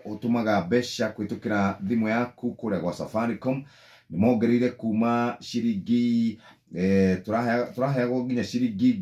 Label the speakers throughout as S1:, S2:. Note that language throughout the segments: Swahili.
S1: utumaga mbeca kwitukira thimu yaku kuria gwa Safaricom ni mongereire kuma ciringi turaheagwo nginya ciringi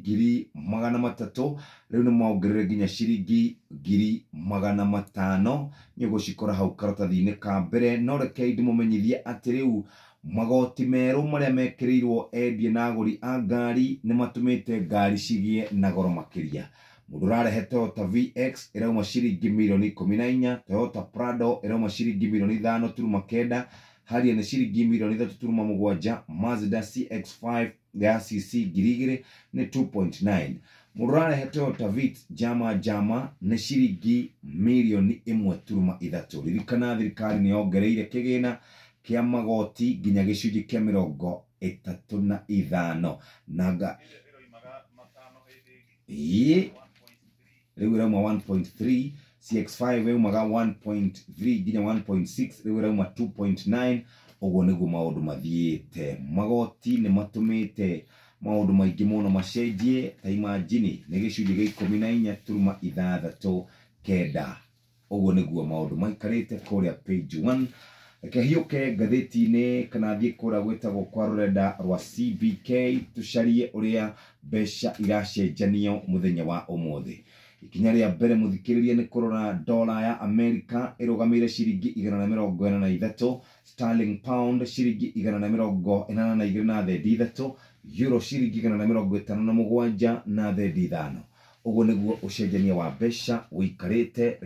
S1: 300,000 riu ni mongereire nginya ciringi 500,000 ni gucikora hau karatathi-ini ka mbere. No rekei ndimumenyithie ati riu magoti meru maria mekirirwo endie na aguri a ngari ni matumite ngari cigie na goro makiria. Mundu rarehe Toyota VX irauma ciringi milioni 14, Toyota Prado irauma ciringi milioni 5.9, Harrier ni ciringi milioni 3.7, Mazda CX-5 ya CC girigiri ni 2.9. Mundu rarehe Toyota Vitz jama ni ciringi milioni 1.3. Ririkana thirikari ni yongereire kigina kia magoti nginya gicunji kia 35 naga riu irauma 1.3, CX-5 irauma 1.3 nginya 1.6, riu irauma 2.9. Uguo niguo maundu mathiite. Magoti ni matumite maundu maingi muno macenjie. Ta imagine ni gicunji gia 14.69. Uguo niguo maundu maikarite kuria page 1. Reke hiuke ngathĩti-inĩ kana thiĩ kũrĩa gwĩtagwo kwa rũrenda rwa CBK tucarie ũrĩa mbeca iracenjanio mũthenya wa ũmũthĩ. Ikinya rĩa mbere mũthikĩrĩria nĩ kũrora dola ya Amerika ĩrũgamĩire ciringi 143, sterling pound ciringi 182.3, euro ciringi 157.5. Ũguo nĩguo ũcenjania wa mbeca ũikarĩte.